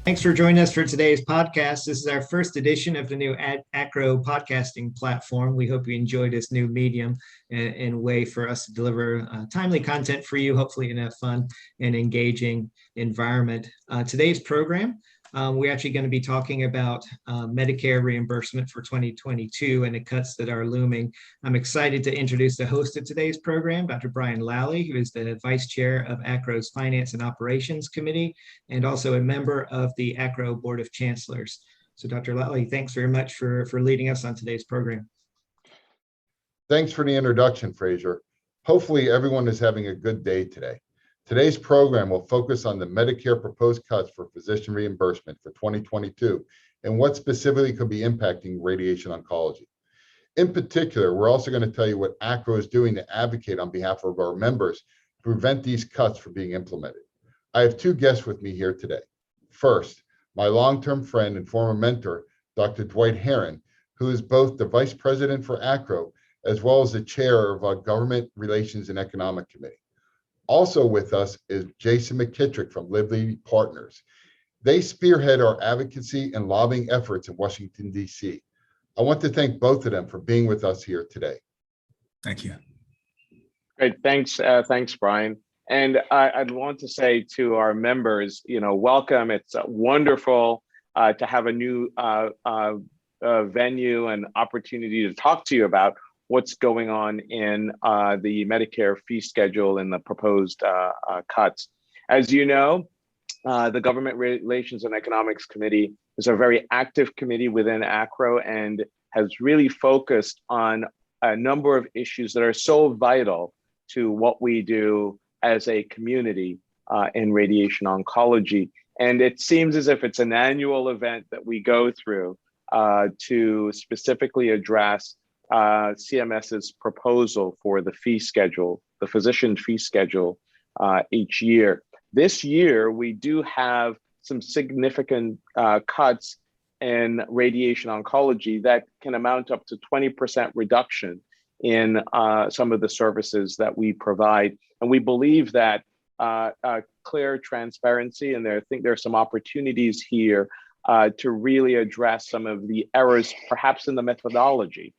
Thanks for joining us for today's podcast. This is our first edition of the new ACRO podcasting platform. We hope you enjoy this new medium and way for us to deliver timely content for you, hopefully in a fun and engaging environment. Today's program, we're actually going to be talking about Medicare reimbursement for 2022 and the cuts that are looming. I'm excited to introduce the host of today's program, Dr. Brian Lally, who is the Vice Chair of ACRO's Finance and Operations Committee and also a member of the ACRO Board of Chancellors. So Dr. Lally, thanks very much for leading us on today's program. Thanks for the introduction, Fraser. Hopefully everyone is having a good day today. Today's program will focus on the Medicare proposed cuts for physician reimbursement for 2022 and what specifically could be impacting radiation oncology. In particular, we're also going to tell you what ACRO is doing to advocate on behalf of our members to prevent these cuts from being implemented. I have two guests with me here today. First, my long-term friend and former mentor, Dr. Dwight Heron, who is both the Vice President for ACRO as well as the Chair of our Government Relations and Economic Committee. Also with us is Jason McKittrick from Lively Partners. They spearhead our advocacy and lobbying efforts in Washington, D.C. I want to thank both of them for being with us here today. Thank you. Great, thanks, Brian. And I'd want to say to our members, welcome. It's wonderful to have a new venue and opportunity to talk to you about what's going on in the Medicare fee schedule and the proposed cuts. As you know, the Government Relations and Economics Committee is a very active committee within ACRO and has really focused on a number of issues that are so vital to what we do as a community in radiation oncology. And it seems as if it's an annual event that we go through to specifically address CMS's proposal for the fee schedule, the physician fee schedule each year. This year, we do have some significant cuts in radiation oncology that can amount up to 20% reduction in some of the services that we provide. And we believe that clear transparency, and I think there are some opportunities here to really address some of the errors, perhaps in the methodology,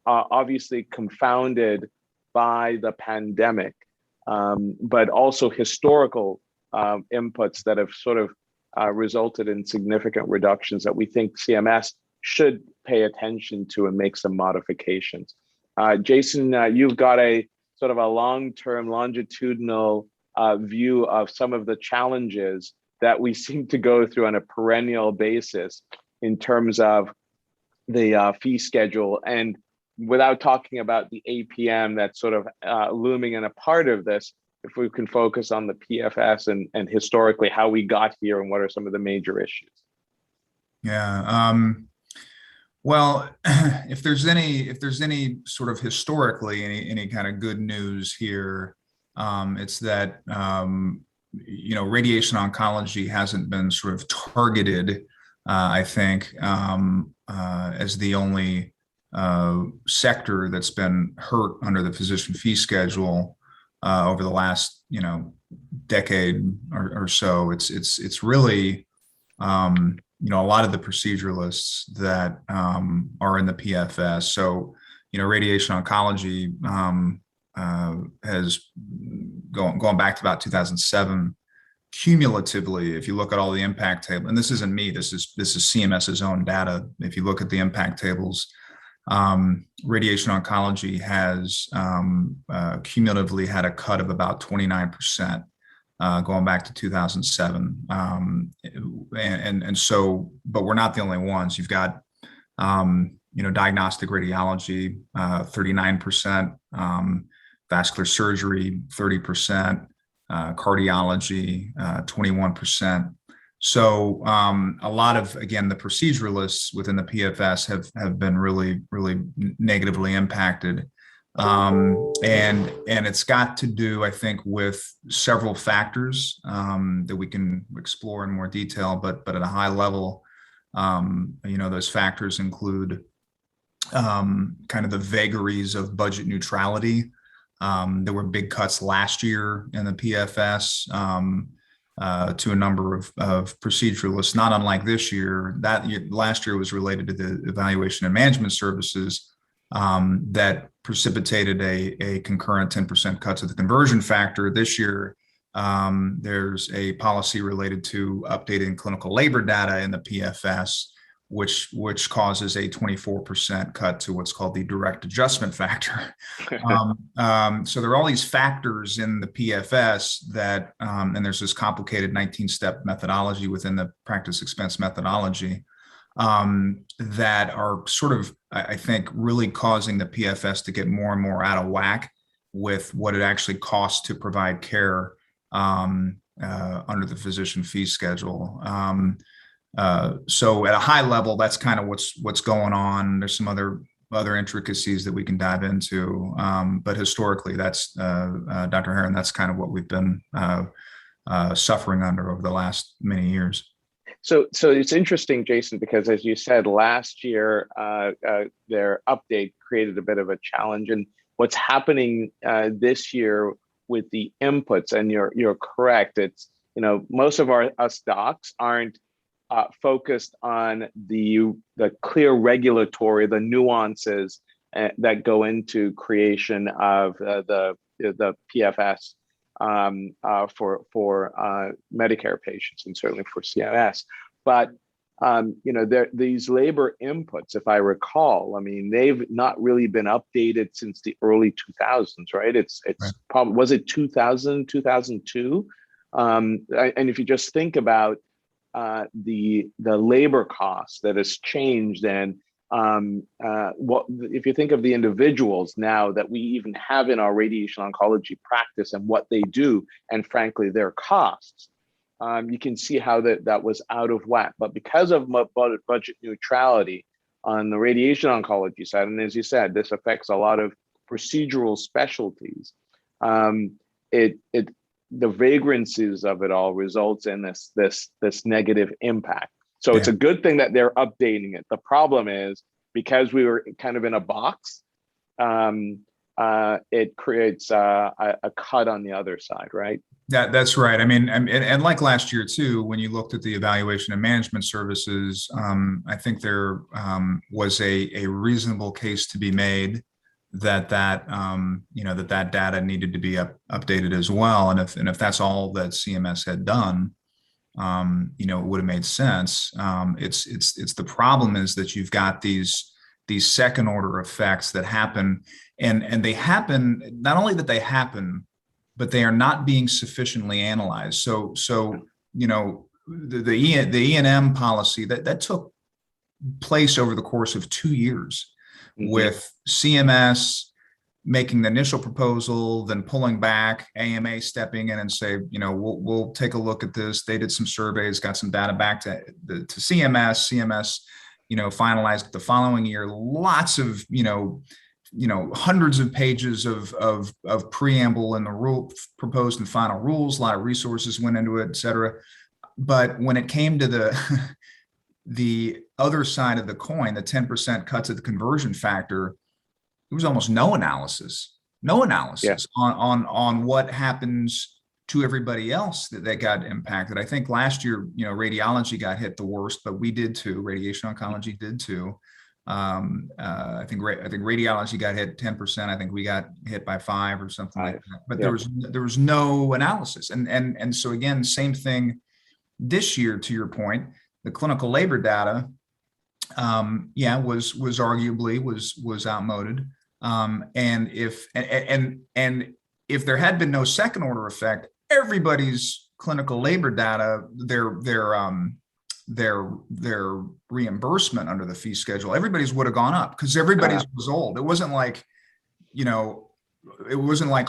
obviously confounded by the pandemic, but also historical inputs that have sort of resulted in significant reductions that we think CMS should pay attention to and make some modifications. Jason, you've got a sort of a long-term longitudinal view of some of the challenges that we seem to go through on a perennial basis in terms of the fee schedule. And without talking about the APM that's sort of looming and a part of this, if we can focus on the PFS and historically how we got here and what are some of the major issues. Yeah. Well, if there's any sort of historically any kind of good news here, it's that radiation oncology hasn't been sort of targeted, I think, as the only sector that's been hurt under the physician fee schedule over the last decade or so. It's really a lot of the proceduralists that are in the PFS. So radiation oncology has going back to about 2007. Cumulatively, if you look at all the impact table, and this isn't me, this is CMS's own data. If you look at the impact tables, radiation oncology has cumulatively had a cut of about 29%, going back to 2007. And so, but we're not the only ones. You've got, diagnostic radiology, 39%, vascular surgery, 30%, cardiology, 21%. So a lot of, again, the proceduralists within the PFS have been really negatively impacted. And it's got to do, I think, with several factors that we can explore in more detail, but at a high level, those factors include kind of the vagaries of budget neutrality. There were big cuts last year in the PFS. to a number of proceduralists, not unlike this year. Last year was related to the evaluation and management services that precipitated a concurrent 10% cut to the conversion factor. This year, there's a policy related to updating clinical labor data in the PFS, which causes a 24% cut to what's called the direct adjustment factor. So there are all these factors in the PFS that, and there's this complicated 19-step methodology within the practice expense methodology that are sort of, I think, really causing the PFS to get more and more out of whack with what it actually costs to provide care under the physician fee schedule. So at a high level, that's kind of what's going on. There's some other intricacies that we can dive into, but historically, that's Dr. Heron. That's kind of what we've been suffering under over the last many years. So it's interesting, Jason, because as you said, last year their update created a bit of a challenge, and what's happening this year with the inputs, and you're correct. It's, most of us docs aren't focused on the clear regulatory, the nuances that go into creation of the PFS for Medicare patients, and certainly for CMS. But these labor inputs, if I recall, I mean, they've not really been updated since the early 2000s, right? It's right. Probably, was it 2000, 2002? And if you just think about the labor cost that has changed, and if you think of the individuals now that we even have in our radiation oncology practice and what they do, and frankly their costs, you can see how that was out of whack. But because of budget neutrality on the radiation oncology side, and as you said, this affects a lot of procedural specialties, the vagrancies of it all results in this negative impact. So yeah, it's a good thing that they're updating it. The problem is, because we were kind of in a box, it creates a cut on the other side, right? That's right. I mean, and like last year too, when you looked at the evaluation and management services, I think there was a reasonable case to be made that data needed to be updated as well. And if that's all that CMS had done, it would have made sense. It's the problem is that you've got these second order effects that happen, and they happen, not only that they happen, but they are not being sufficiently analyzed. So the E&M policy that took place over the course of 2 years, mm-hmm, with CMS making the initial proposal, then pulling back, AMA stepping in and say, we'll take a look at this. They did some surveys, got some data back to CMS. CMS, finalized the following year. Lots of, hundreds of pages of preamble and the rule proposed and final rules. A lot of resources went into it, et cetera. But when it came to the other side of the coin, the 10% cuts at the conversion factor, there was almost no analysis yeah, on what happens to everybody else that got impacted. I think last year, radiology got hit the worst, but we did too. Radiation oncology did too. I think radiology got hit 10%. I think we got hit by 5 or something like that. But yeah, there was no analysis, and so again, same thing this year. To your point, the clinical labor data, was arguably outmoded. And if there had been no second order effect, everybody's clinical labor data, their reimbursement under the fee schedule, everybody's would have gone up, because everybody's was old. It wasn't like,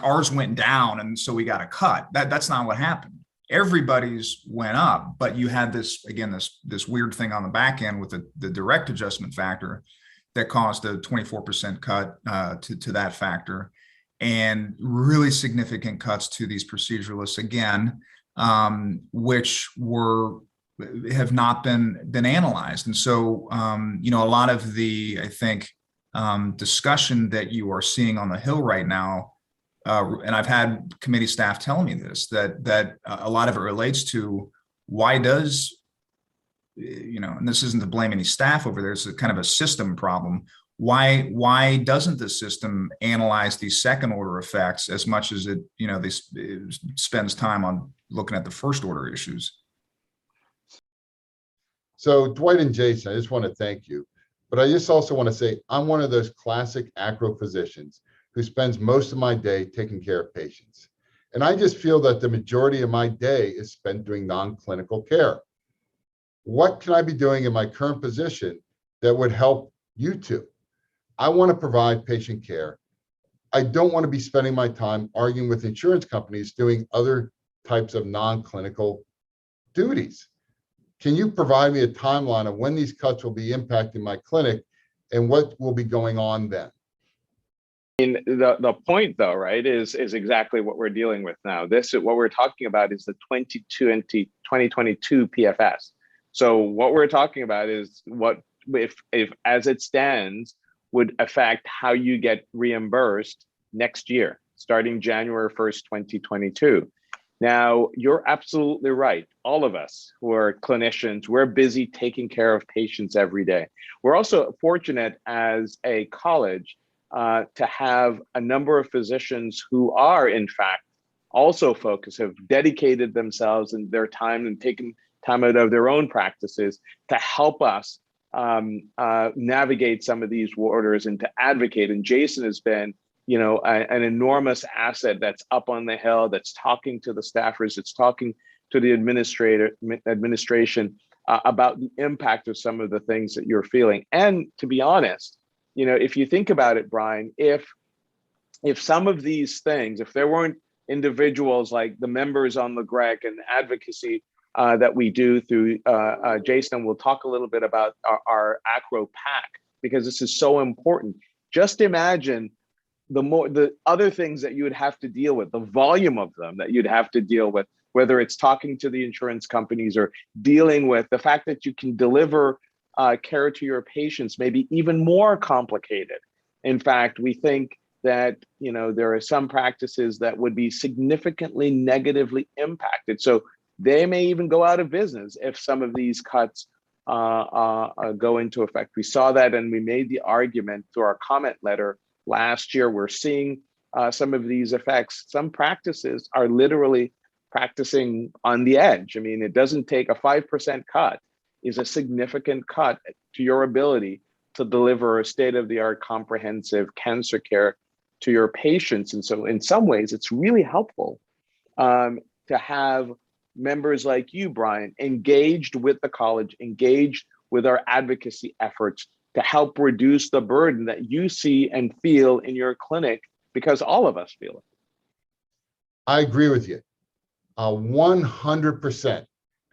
ours went down and so we got a cut. That's not what happened. Everybody's went up, but you had this weird thing on the back end with the direct adjustment factor that caused a 24% cut to that factor, and really significant cuts to these proceduralists again, which have not been analyzed. And so, a lot of the, I think, discussion that you are seeing on the Hill right now and I've had committee staff tell me this, that a lot of it relates to why does, and this isn't to blame any staff over there, it's a kind of a system problem. Why doesn't the system analyze these second order effects as much as it spends time on looking at the first order issues? So Dwight and Jason, I just want to thank you, but I just also want to say I'm one of those classic ACRO physicians who spends most of my day taking care of patients. And I just feel that the majority of my day is spent doing non-clinical care. What can I be doing in my current position that would help you two? I want to provide patient care. I don't want to be spending my time arguing with insurance companies doing other types of non-clinical duties. Can you provide me a timeline of when these cuts will be impacting my clinic and what will be going on then? The point, though, right, is exactly what we're dealing with now. What we're talking about is the 2022 PFS. So what we're talking about is what, if as it stands, would affect how you get reimbursed next year, starting January 1st, 2022. Now, you're absolutely right. All of us who are clinicians, we're busy taking care of patients every day. We're also fortunate as a college to have a number of physicians who are, in fact, also have dedicated themselves and their time and taken time out of their own practices to help us navigate some of these orders and to advocate. And Jason has been, an enormous asset that's up on the hill, that's talking to the staffers, that's talking to the administration about the impact of some of the things that you're feeling. And to be honest, if you think about it, Brian, if some of these things, if there weren't individuals like the members on the GREC and advocacy that we do through Jason, we'll talk a little bit about our ACRO PAC, because this is so important. Just imagine the other things that you would have to deal with, the volume of them that you'd have to deal with, whether it's talking to the insurance companies or dealing with the fact that you can deliver care to your patients, may be even more complicated. In fact, we think that there are some practices that would be significantly negatively impacted. So they may even go out of business if some of these cuts go into effect. We saw that, and we made the argument through our comment letter last year. We're seeing some of these effects. Some practices are literally practicing on the edge. I mean, it doesn't take a 5% cut is a significant cut to your ability to deliver a state-of-the-art comprehensive cancer care to your patients. And so in some ways, it's really helpful to have members like you, Brian, engaged with the college, engaged with our advocacy efforts to help reduce the burden that you see and feel in your clinic, because all of us feel it. I agree with you 100%.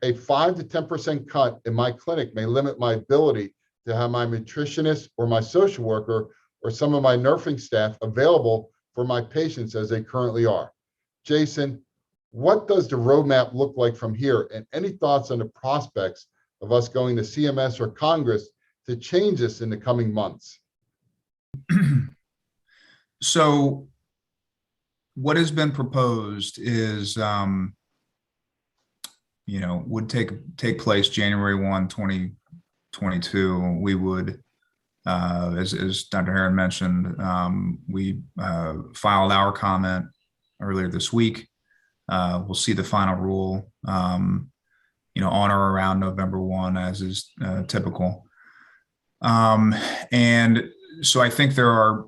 A 5 to 10% cut in my clinic may limit my ability to have my nutritionist or my social worker or some of my nursing staff available for my patients as they currently are. Jason, what does the roadmap look like from here? And any thoughts on the prospects of us going to CMS or Congress to change this in the coming months? So what has been proposed is, would take place January 1, 2022. We would, as Dr. Heron mentioned, we filed our comment earlier this week. We'll see the final rule, on or around November 1, as is typical. And so I think there are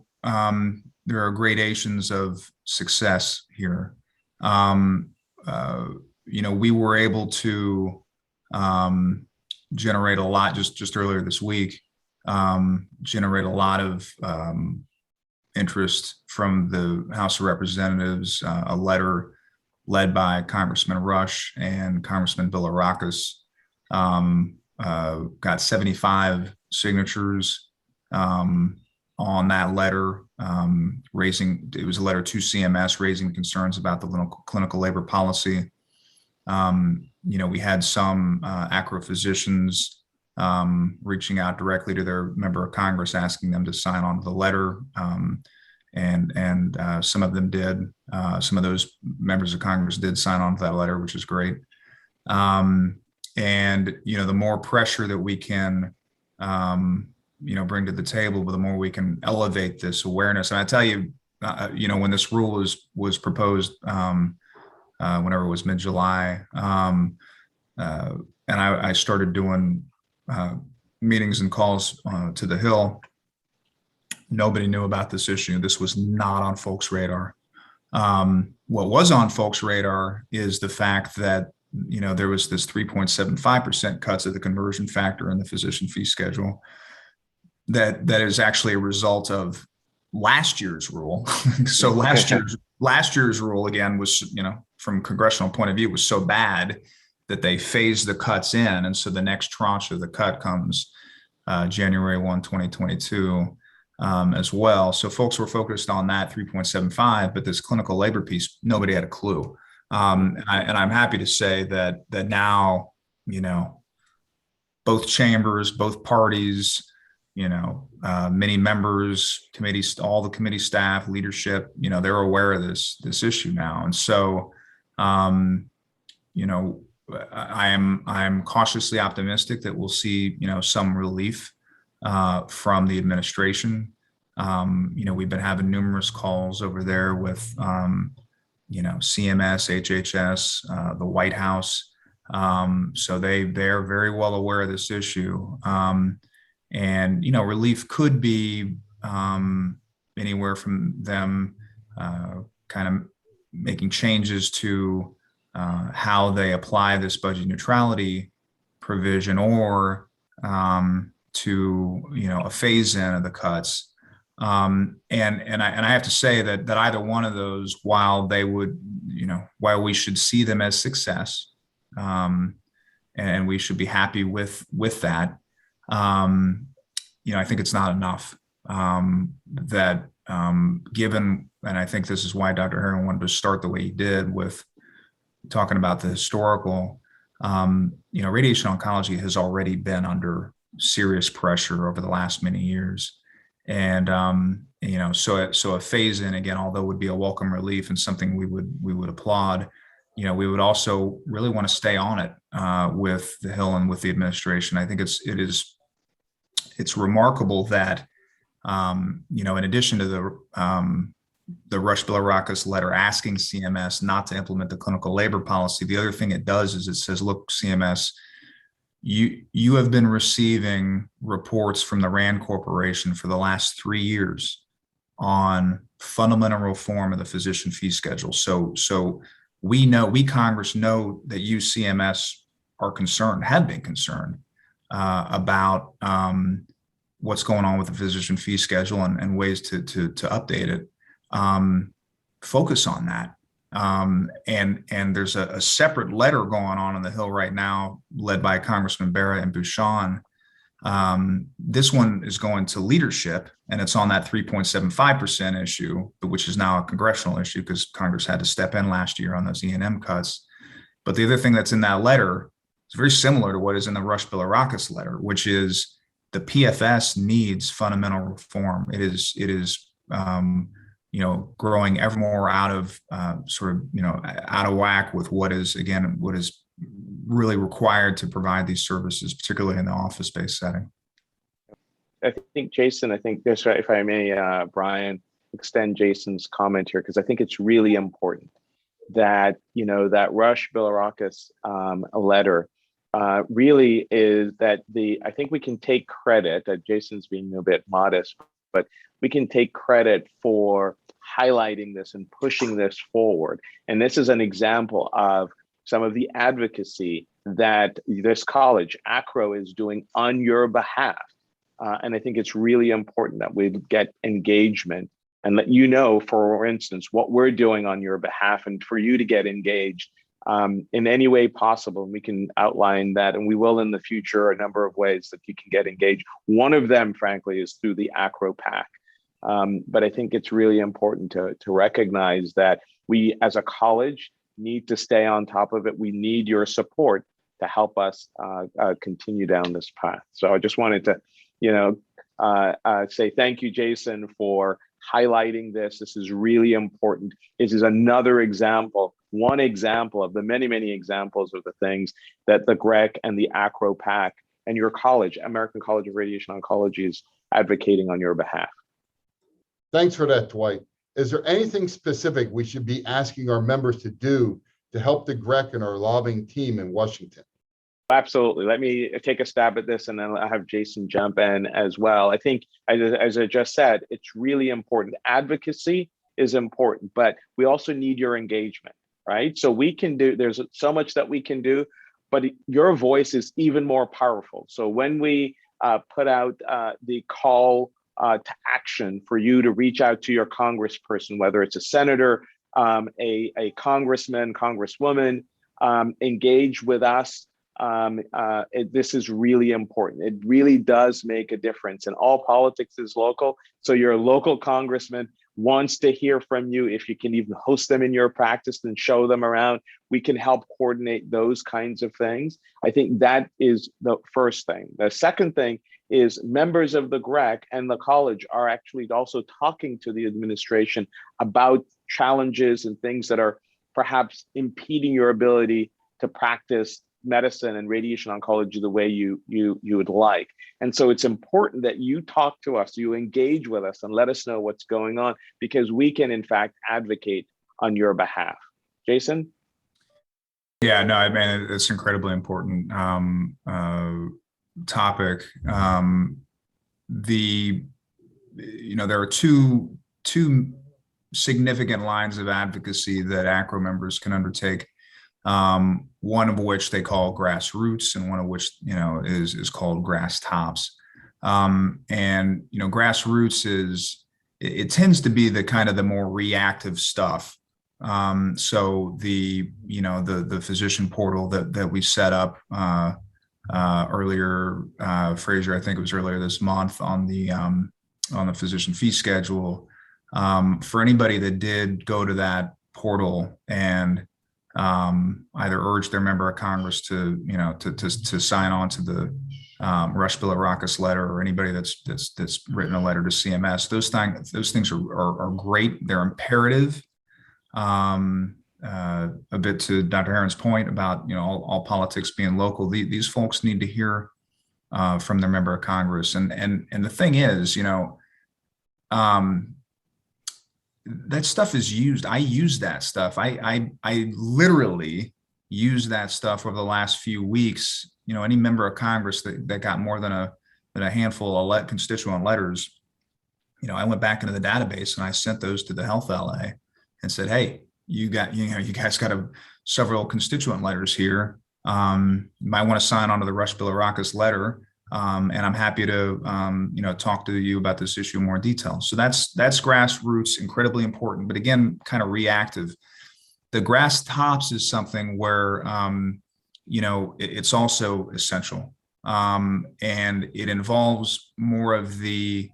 gradations of success here. We were able to generate a lot just earlier this week, generate a lot of interest from the House of Representatives, a letter led by Congressman Rush and Congressman Bilirakis, got 75 signatures on that letter, it was a letter to CMS raising concerns about the clinical labor policy. We had some ACRO physicians reaching out directly to their member of Congress, asking them to sign on to the letter. some of them did. Some of those members of Congress did sign on to that letter, which is great. And the more pressure that we can bring to the table, the more we can elevate this awareness. And I tell you, when this rule was proposed, whenever it was mid-July, and I started doing meetings and calls to the Hill, nobody knew about this issue. This was not on folks' radar. What was on folks' radar is the fact that there was this 3.75% cuts of the conversion factor in the physician fee schedule. That is actually a result of last year's rule. So last year's rule, again, was, from a congressional point of view, was so bad that they phased the cuts in. And so the next tranche of the cut comes January 1, 2022 as well. So folks were focused on that 3.75, but this clinical labor piece, nobody had a clue. And I'm happy to say that now, both chambers, both parties, many members, committees, all the committee staff, leadership, they're aware of this issue now. And so, I'm cautiously optimistic that we'll see, some relief from the administration. We've been having numerous calls over there with, CMS, HHS, the White House. So they're very well aware of this issue. And, relief could be anywhere from them kind of making changes to how they apply this budget neutrality provision, or to, a phase in of the cuts. And I have to say that either one of those, while they would, while we should see them as success, and we should be happy with that, I think it's not enough. Given, and I think this is why Dr. Herring wanted to start the way he did with talking about the historical, radiation oncology has already been under serious pressure over the last many years. And, so a phase in, again, although would be a welcome relief and something we would applaud, we would also really want to stay on it with the Hill and with the administration. I think it's remarkable that, in addition to the Rush Bilirakis letter asking CMS not to implement the clinical labor policy, the other thing it does is it says, look, CMS, you have been receiving reports from the RAND Corporation for the last 3 years on fundamental reform of the physician fee schedule. So we Congress know that you, CMS, are concerned, have been concerned about what's going on with the physician fee schedule and ways to update it. Focus on that. And there's a separate letter going on the Hill right now, led by Congressman Barra and Bouchon. This one is going to leadership, and it's on that 3.75% issue, which is now a congressional issue because Congress had to step in last year on those E&M cuts. But the other thing that's in that letter is very similar to what is in the Rush Bilirakis letter, which is the PFS needs fundamental reform. It is growing ever more out of out of whack with what is really required to provide these services, particularly in the office-based setting. I think, Jason, if I may, Brian, extend Jason's comment here, because I think it's really important that, that Rush Bilirakis letter really is that I think we can take credit, that Jason's being a bit modest, but we can take credit for highlighting this and pushing this forward. And this is an example of some of the advocacy that this college, ACRO, is doing on your behalf. And I think it's really important that we get engagement and let you know, for instance, what we're doing on your behalf, and for you to get engaged in any way possible. And we can outline that, and we will in the future, a number of ways that you can get engaged. One of them, frankly, is through the ACRO PAC. But I think it's really important to recognize that we as a college need to stay on top of it. We need your support to help us continue down this path. So I just wanted to, say thank you, Jason, for highlighting this. This is really important. This is another example, one example of the many, many examples of the things that the GREC and the ACRO PAC and your college, American College of Radiation Oncology, is advocating on your behalf. Thanks for that, Dwight. Is there anything specific we should be asking our members to do to help the GREC and our lobbying team in Washington? Absolutely. Let me take a stab at this, and then I'll have Jason jump in as well. I think, as I just said, it's really important. Advocacy is important, but we also need your engagement, right? So we can do, there's so much that we can do, but your voice is even more powerful. So when we put out the call to action for you to reach out to your congressperson, whether it's a senator, a congressman, congresswoman, engage with us. This is really important. It really does make a difference, and all politics is local. So your local congressman wants to hear from you. If you can even host them in your practice and show them around, we can help coordinate those kinds of things. I think that is the first thing. The second thing is members of the GREC and the college are actually also talking to the administration about challenges and things that are perhaps impeding your ability to practice medicine and radiation oncology the way you would like. And so it's important that you talk to us, you engage with us, and let us know what's going on, because we can in fact advocate on your behalf. Jason? Yeah, no, I mean, it's incredibly important topic. There are two significant lines of advocacy that ACRO members can undertake. One of which they call grassroots, and one of which is called grass tops. Grassroots it tends to be the kind of the more reactive stuff. So the physician portal that we set up earlier, Fraser, I think it was earlier this month, on the physician fee schedule. For anybody that did go to that portal and either urge their member of Congress to sign on to the Rush Bill Arrakis letter, or anybody that's written a letter to CMS, those things are great. They're imperative. A bit to Dr. Herron's point about all politics being local. These folks need to hear from their member of Congress, and the thing is, that stuff is used. I use that stuff. I literally use that stuff over the last few weeks. Any member of Congress that got more than a handful of constituent letters, I went back into the database and I sent those to the Health LA and said, hey, you guys got several constituent letters here. You might want to sign on to the Rush Bill Arrakis letter. And I'm happy to, talk to you about this issue in more detail. So that's grassroots, incredibly important, but again, kind of reactive. The grass tops is something where, it's also essential. And it involves more of the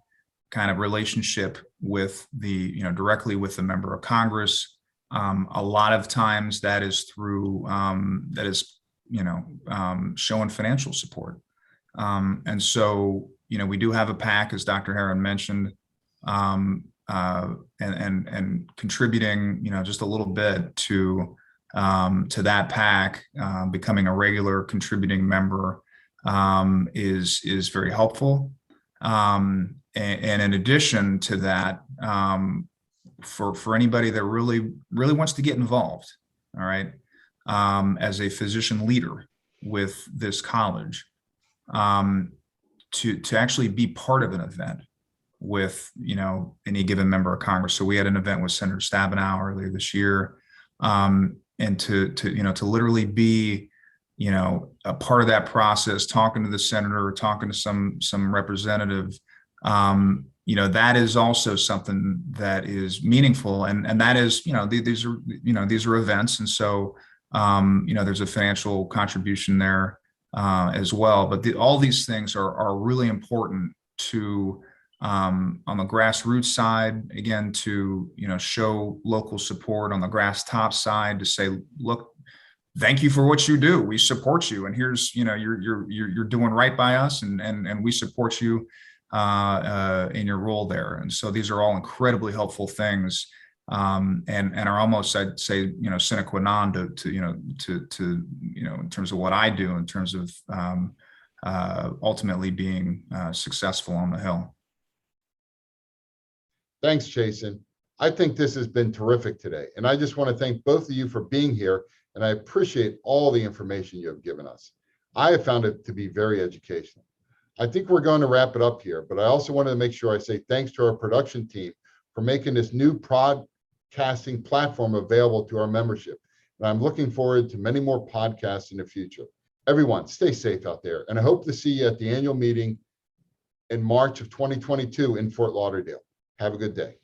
kind of relationship with directly with the member of Congress. A lot of times that is through, showing financial support. And so, we do have a PAC, as Dr. Herron mentioned, and contributing, just a little bit to that PAC, becoming a regular contributing member, is very helpful. And in addition to that, for anybody that really wants to get involved, all right, as a physician leader with this college, to actually be part of an event with any given member of Congress. So we had an event with Senator Stabenow earlier this year, and to literally be a part of that process, talking to the senator, talking to some representative. That is also something that is meaningful, and that is these are events, and so there's a financial contribution there as well. But all these things are really important to on the grassroots side, again, to show local support. On the grass top side, to say, look, thank you for what you do. We support you, and here's you're doing right by us, and we support you in your role there. And so these are all incredibly helpful things, and are almost, I'd say, sine qua non to in terms of what I do in terms of ultimately being successful on the Hill. Thanks, Jason. I think this has been terrific today. And I just want to thank both of you for being here. And I appreciate all the information you have given us. I have found it to be very educational. I think we're going to wrap it up here, but I also wanted to make sure I say thanks to our production team for making this new podcasting platform available to our membership. And I'm looking forward to many more podcasts in the future. Everyone, stay safe out there. And I hope to see you at the annual meeting in March of 2022 in Fort Lauderdale. Have a good day.